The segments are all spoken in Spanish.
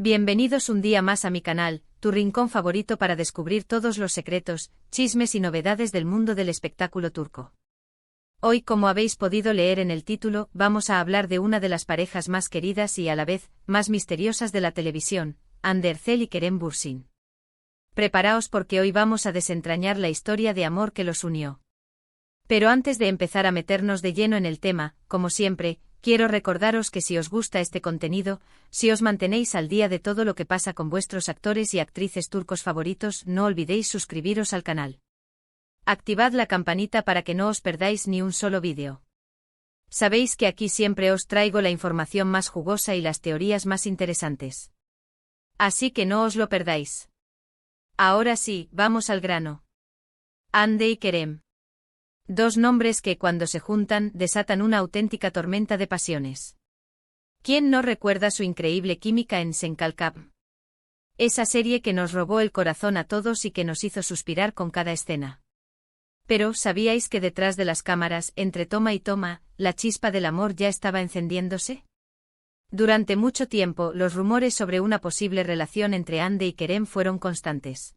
Bienvenidos un día más a mi canal, tu rincón favorito para descubrir todos los secretos, chismes y novedades del mundo del espectáculo turco. Hoy, como habéis podido leer en el título, vamos a hablar de una de las parejas más queridas y a la vez, más misteriosas de la televisión, Hande Erçel y Kerem Bürsin. Preparaos porque hoy vamos a desentrañar la historia de amor que los unió. Pero antes de empezar a meternos de lleno en el tema, como siempre, quiero recordaros que si os gusta este contenido, si os mantenéis al día de todo lo que pasa con vuestros actores y actrices turcos favoritos, no olvidéis suscribiros al canal. Activad la campanita para que no os perdáis ni un solo vídeo. Sabéis que aquí siempre os traigo la información más jugosa y las teorías más interesantes. Así que no os lo perdáis. Ahora sí, vamos al grano. Hande y Kerem. Dos nombres que, cuando se juntan, desatan una auténtica tormenta de pasiones. ¿Quién no recuerda su increíble química en Sen Kalkap? Esa serie que nos robó el corazón a todos y que nos hizo suspirar con cada escena. Pero, ¿sabíais que detrás de las cámaras, entre toma y toma, la chispa del amor ya estaba encendiéndose? Durante mucho tiempo, los rumores sobre una posible relación entre Hande y Kerem fueron constantes.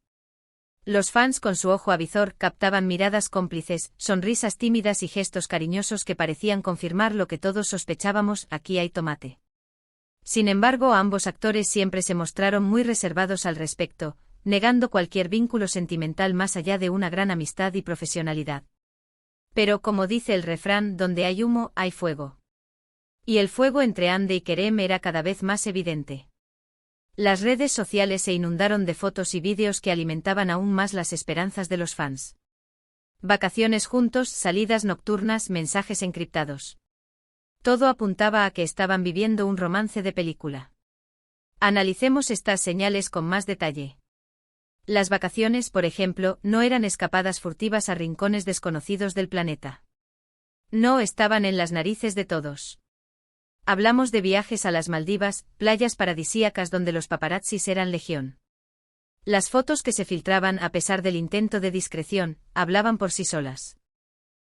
Los fans con su ojo avizor captaban miradas cómplices, sonrisas tímidas y gestos cariñosos que parecían confirmar lo que todos sospechábamos: aquí hay tomate. Sin embargo, ambos actores siempre se mostraron muy reservados al respecto, negando cualquier vínculo sentimental más allá de una gran amistad y profesionalidad. Pero, como dice el refrán, donde hay humo, hay fuego. Y el fuego entre Hande y Kerem era cada vez más evidente. Las redes sociales se inundaron de fotos y vídeos que alimentaban aún más las esperanzas de los fans. Vacaciones juntos, salidas nocturnas, mensajes encriptados. Todo apuntaba a que estaban viviendo un romance de película. Analicemos estas señales con más detalle. Las vacaciones, por ejemplo, no eran escapadas furtivas a rincones desconocidos del planeta. No estaban en las narices de todos. Hablamos de viajes a las Maldivas, playas paradisíacas donde los paparazzis eran legión. Las fotos que se filtraban, a pesar del intento de discreción, hablaban por sí solas.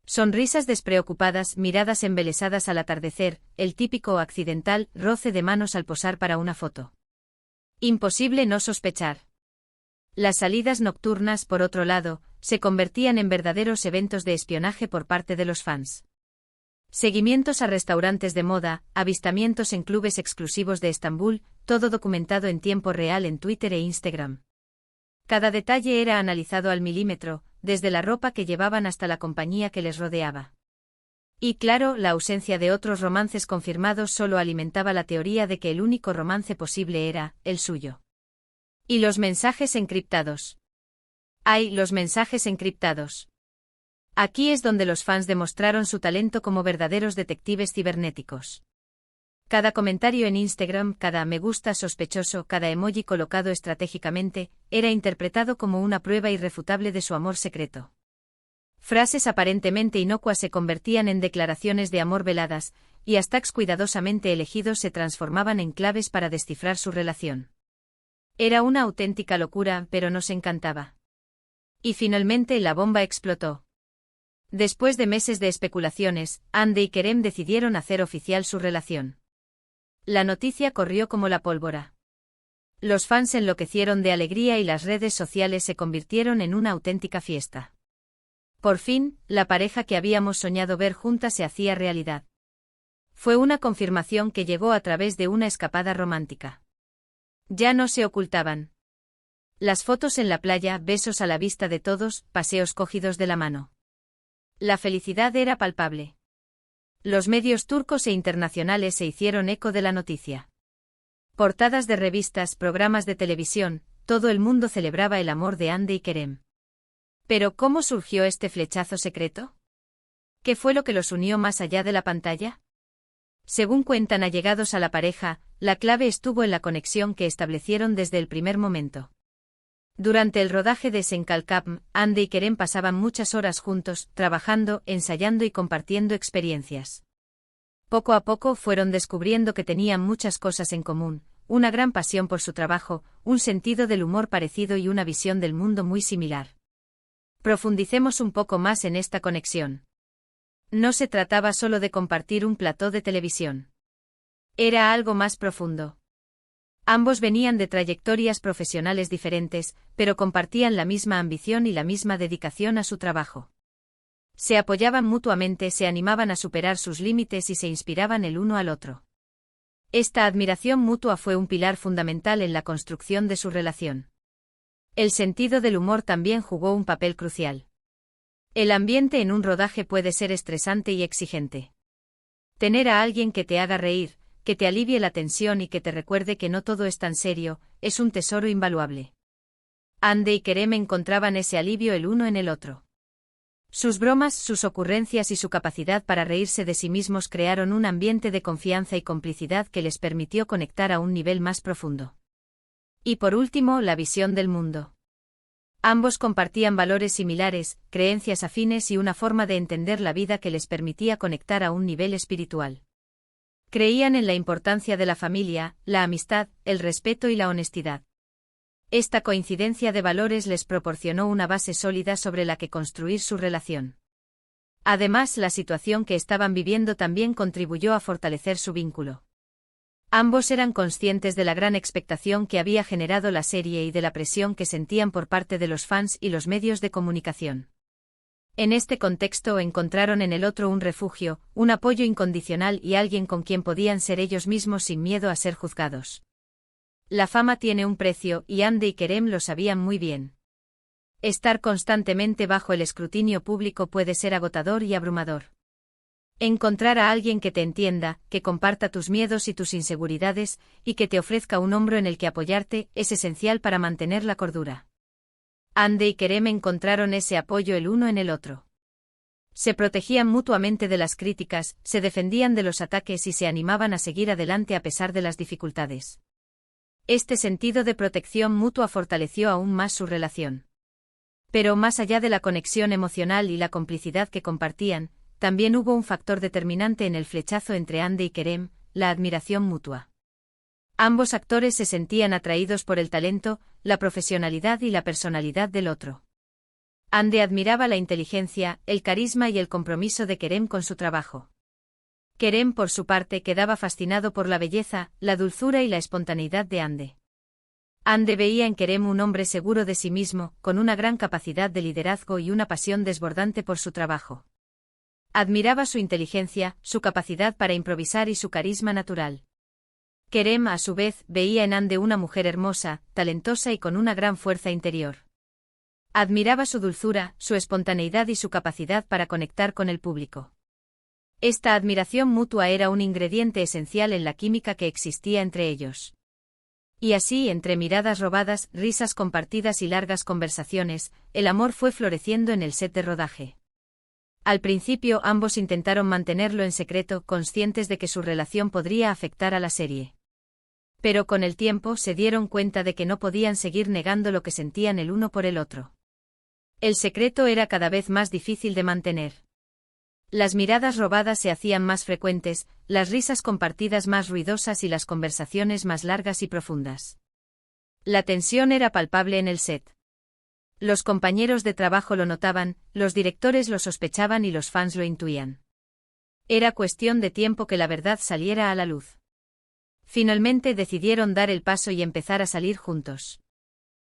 Sonrisas despreocupadas, miradas embelesadas al atardecer, el típico o accidental roce de manos al posar para una foto. Imposible no sospechar. Las salidas nocturnas, por otro lado, se convertían en verdaderos eventos de espionaje por parte de los fans. Seguimientos a restaurantes de moda, avistamientos en clubes exclusivos de Estambul, todo documentado en tiempo real en Twitter e Instagram. Cada detalle era analizado al milímetro, desde la ropa que llevaban hasta la compañía que les rodeaba. Y claro, la ausencia de otros romances confirmados solo alimentaba la teoría de que el único romance posible era el suyo. ¿Y los mensajes encriptados? ¡Ay, los mensajes encriptados! Aquí es donde los fans demostraron su talento como verdaderos detectives cibernéticos. Cada comentario en Instagram, cada me gusta sospechoso, cada emoji colocado estratégicamente, era interpretado como una prueba irrefutable de su amor secreto. Frases aparentemente inocuas se convertían en declaraciones de amor veladas, y hashtags cuidadosamente elegidos se transformaban en claves para descifrar su relación. Era una auténtica locura, pero nos encantaba. Y finalmente la bomba explotó. Después de meses de especulaciones, Hande y Kerem decidieron hacer oficial su relación. La noticia corrió como la pólvora. Los fans enloquecieron de alegría y las redes sociales se convirtieron en una auténtica fiesta. Por fin, la pareja que habíamos soñado ver junta se hacía realidad. Fue una confirmación que llegó a través de una escapada romántica. Ya no se ocultaban. Las fotos en la playa, besos a la vista de todos, paseos cogidos de la mano. La felicidad era palpable. Los medios turcos e internacionales se hicieron eco de la noticia. Portadas de revistas, programas de televisión, todo el mundo celebraba el amor de Hande y Kerem. Pero ¿cómo surgió este flechazo secreto? ¿Qué fue lo que los unió más allá de la pantalla? Según cuentan allegados a la pareja, la clave estuvo en la conexión que establecieron desde el primer momento. Durante el rodaje de Sen Kalkap, Hande y Kerem pasaban muchas horas juntos, trabajando, ensayando y compartiendo experiencias. Poco a poco fueron descubriendo que tenían muchas cosas en común, una gran pasión por su trabajo, un sentido del humor parecido y una visión del mundo muy similar. Profundicemos un poco más en esta conexión. No se trataba solo de compartir un plató de televisión. Era algo más profundo. Ambos venían de trayectorias profesionales diferentes, pero compartían la misma ambición y la misma dedicación a su trabajo. Se apoyaban mutuamente, se animaban a superar sus límites y se inspiraban el uno al otro. Esta admiración mutua fue un pilar fundamental en la construcción de su relación. El sentido del humor también jugó un papel crucial. El ambiente en un rodaje puede ser estresante y exigente. Tener a alguien que te haga reír, que te alivie la tensión y que te recuerde que no todo es tan serio, es un tesoro invaluable. Ande y Kerem encontraban ese alivio el uno en el otro. Sus bromas, sus ocurrencias y su capacidad para reírse de sí mismos crearon un ambiente de confianza y complicidad que les permitió conectar a un nivel más profundo. Y por último, la visión del mundo. Ambos compartían valores similares, creencias afines y una forma de entender la vida que les permitía conectar a un nivel espiritual. Creían en la importancia de la familia, la amistad, el respeto y la honestidad. Esta coincidencia de valores les proporcionó una base sólida sobre la que construir su relación. Además, la situación que estaban viviendo también contribuyó a fortalecer su vínculo. Ambos eran conscientes de la gran expectación que había generado la serie y de la presión que sentían por parte de los fans y los medios de comunicación. En este contexto encontraron en el otro un refugio, un apoyo incondicional y alguien con quien podían ser ellos mismos sin miedo a ser juzgados. La fama tiene un precio y Ande y Kerem lo sabían muy bien. Estar constantemente bajo el escrutinio público puede ser agotador y abrumador. Encontrar a alguien que te entienda, que comparta tus miedos y tus inseguridades, y que te ofrezca un hombro en el que apoyarte, es esencial para mantener la cordura. Ande y Kerem encontraron ese apoyo el uno en el otro. Se protegían mutuamente de las críticas, se defendían de los ataques y se animaban a seguir adelante a pesar de las dificultades. Este sentido de protección mutua fortaleció aún más su relación. Pero más allá de la conexión emocional y la complicidad que compartían, también hubo un factor determinante en el flechazo entre Ande y Kerem, la admiración mutua. Ambos actores se sentían atraídos por el talento, la profesionalidad y la personalidad del otro. Ande admiraba la inteligencia, el carisma y el compromiso de Kerem con su trabajo. Kerem, por su parte, quedaba fascinado por la belleza, la dulzura y la espontaneidad de Ande. Ande veía en Kerem un hombre seguro de sí mismo, con una gran capacidad de liderazgo y una pasión desbordante por su trabajo. Admiraba su inteligencia, su capacidad para improvisar y su carisma natural. Kerem, a su vez, veía en Ande una mujer hermosa, talentosa y con una gran fuerza interior. Admiraba su dulzura, su espontaneidad y su capacidad para conectar con el público. Esta admiración mutua era un ingrediente esencial en la química que existía entre ellos. Y así, entre miradas robadas, risas compartidas y largas conversaciones, el amor fue floreciendo en el set de rodaje. Al principio ambos intentaron mantenerlo en secreto, conscientes de que su relación podría afectar a la serie. Pero con el tiempo se dieron cuenta de que no podían seguir negando lo que sentían el uno por el otro. El secreto era cada vez más difícil de mantener. Las miradas robadas se hacían más frecuentes, las risas compartidas más ruidosas y las conversaciones más largas y profundas. La tensión era palpable en el set. Los compañeros de trabajo lo notaban, los directores lo sospechaban y los fans lo intuían. Era cuestión de tiempo que la verdad saliera a la luz. Finalmente decidieron dar el paso y empezar a salir juntos.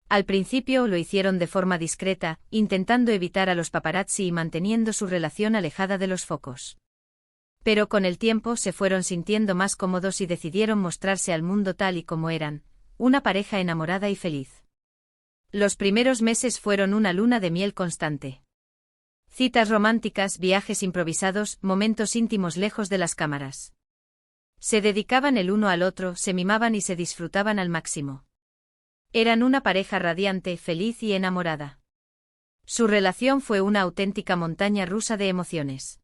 Al principio lo hicieron de forma discreta, intentando evitar a los paparazzi y manteniendo su relación alejada de los focos. Pero con el tiempo se fueron sintiendo más cómodos y decidieron mostrarse al mundo tal y como eran, una pareja enamorada y feliz. Los primeros meses fueron una luna de miel constante. Citas románticas, viajes improvisados, momentos íntimos lejos de las cámaras. Se dedicaban el uno al otro, se mimaban y se disfrutaban al máximo. Eran una pareja radiante, feliz y enamorada. Su relación fue una auténtica montaña rusa de emociones.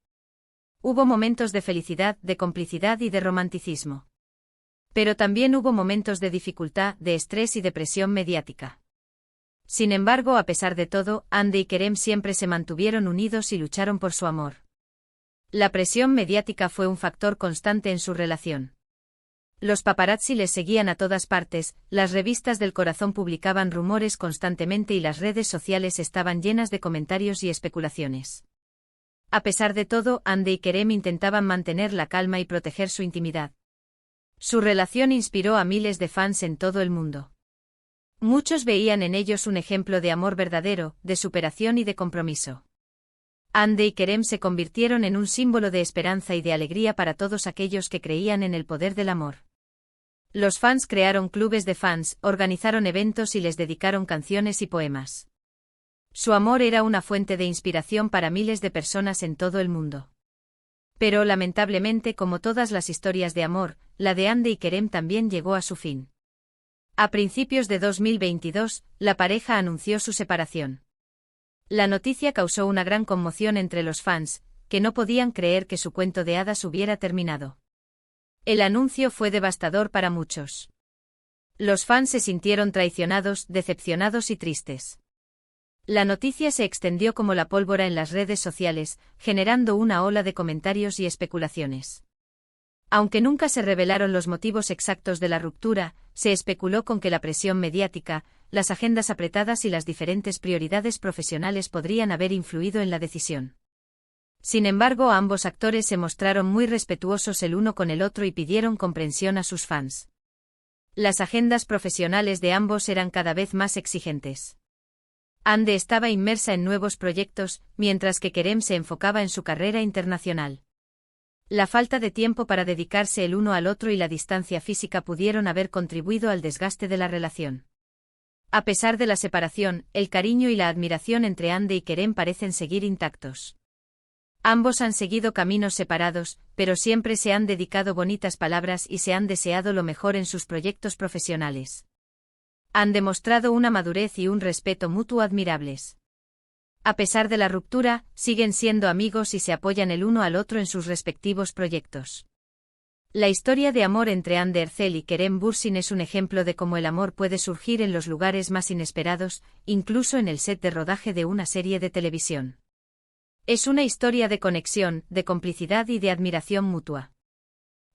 Hubo momentos de felicidad, de complicidad y de romanticismo. Pero también hubo momentos de dificultad, de estrés y de presión mediática. Sin embargo, a pesar de todo, Ande y Kerem siempre se mantuvieron unidos y lucharon por su amor. La presión mediática fue un factor constante en su relación. Los paparazzi les seguían a todas partes, las revistas del corazón publicaban rumores constantemente y las redes sociales estaban llenas de comentarios y especulaciones. A pesar de todo, Ande y Kerem intentaban mantener la calma y proteger su intimidad. Su relación inspiró a miles de fans en todo el mundo. Muchos veían en ellos un ejemplo de amor verdadero, de superación y de compromiso. Hande y Kerem se convirtieron en un símbolo de esperanza y de alegría para todos aquellos que creían en el poder del amor. Los fans crearon clubes de fans, organizaron eventos y les dedicaron canciones y poemas. Su amor era una fuente de inspiración para miles de personas en todo el mundo. Pero lamentablemente, como todas las historias de amor, la de Hande y Kerem también llegó a su fin. A principios de 2022, la pareja anunció su separación. La noticia causó una gran conmoción entre los fans, que no podían creer que su cuento de hadas hubiera terminado. El anuncio fue devastador para muchos. Los fans se sintieron traicionados, decepcionados y tristes. La noticia se extendió como la pólvora en las redes sociales, generando una ola de comentarios y especulaciones. Aunque nunca se revelaron los motivos exactos de la ruptura, se especuló con que la presión mediática, las agendas apretadas y las diferentes prioridades profesionales podrían haber influido en la decisión. Sin embargo, ambos actores se mostraron muy respetuosos el uno con el otro y pidieron comprensión a sus fans. Las agendas profesionales de ambos eran cada vez más exigentes. Hande estaba inmersa en nuevos proyectos, mientras que Kerem se enfocaba en su carrera internacional. La falta de tiempo para dedicarse el uno al otro y la distancia física pudieron haber contribuido al desgaste de la relación. A pesar de la separación, el cariño y la admiración entre Hande y Kerem parecen seguir intactos. Ambos han seguido caminos separados, pero siempre se han dedicado bonitas palabras y se han deseado lo mejor en sus proyectos profesionales. Han demostrado una madurez y un respeto mutuo admirables. A pesar de la ruptura, siguen siendo amigos y se apoyan el uno al otro en sus respectivos proyectos. La historia de amor entre Hande Erçel y Kerem Bürsin es un ejemplo de cómo el amor puede surgir en los lugares más inesperados, incluso en el set de rodaje de una serie de televisión. Es una historia de conexión, de complicidad y de admiración mutua.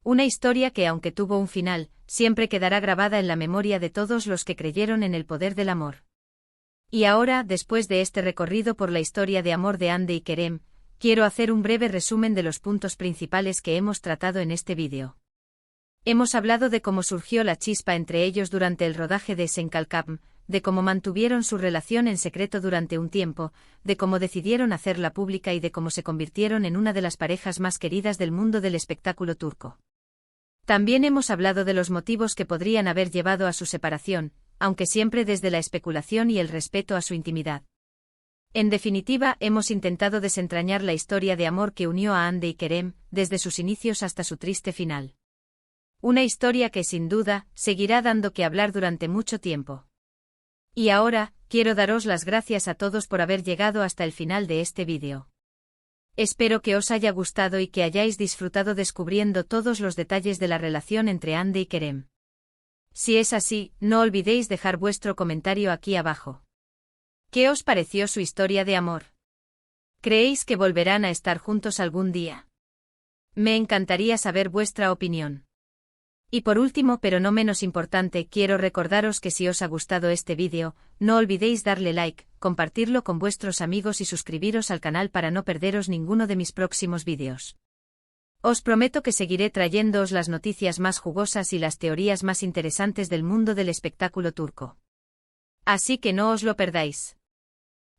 Una historia que, aunque tuvo un final, siempre quedará grabada en la memoria de todos los que creyeron en el poder del amor. Y ahora, después de este recorrido por la historia de amor de Hande y Kerem, quiero hacer un breve resumen de los puntos principales que hemos tratado en este vídeo. Hemos hablado de cómo surgió la chispa entre ellos durante el rodaje de Senkalkam, de cómo mantuvieron su relación en secreto durante un tiempo, de cómo decidieron hacerla pública y de cómo se convirtieron en una de las parejas más queridas del mundo del espectáculo turco. También hemos hablado de los motivos que podrían haber llevado a su separación, aunque siempre desde la especulación y el respeto a su intimidad. En definitiva, hemos intentado desentrañar la historia de amor que unió a Hande y Kerem, desde sus inicios hasta su triste final. Una historia que, sin duda, seguirá dando que hablar durante mucho tiempo. Y ahora, quiero daros las gracias a todos por haber llegado hasta el final de este vídeo. Espero que os haya gustado y que hayáis disfrutado descubriendo todos los detalles de la relación entre Hande y Kerem. Si es así, no olvidéis dejar vuestro comentario aquí abajo. ¿Qué os pareció su historia de amor? ¿Creéis que volverán a estar juntos algún día? Me encantaría saber vuestra opinión. Y por último, pero no menos importante, quiero recordaros que si os ha gustado este vídeo, no olvidéis darle like, compartirlo con vuestros amigos y suscribiros al canal para no perderos ninguno de mis próximos vídeos. Os prometo que seguiré trayéndoos las noticias más jugosas y las teorías más interesantes del mundo del espectáculo turco. Así que no os lo perdáis.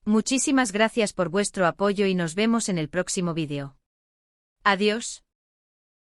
Muchísimas gracias por vuestro apoyo y nos vemos en el próximo vídeo. Adiós.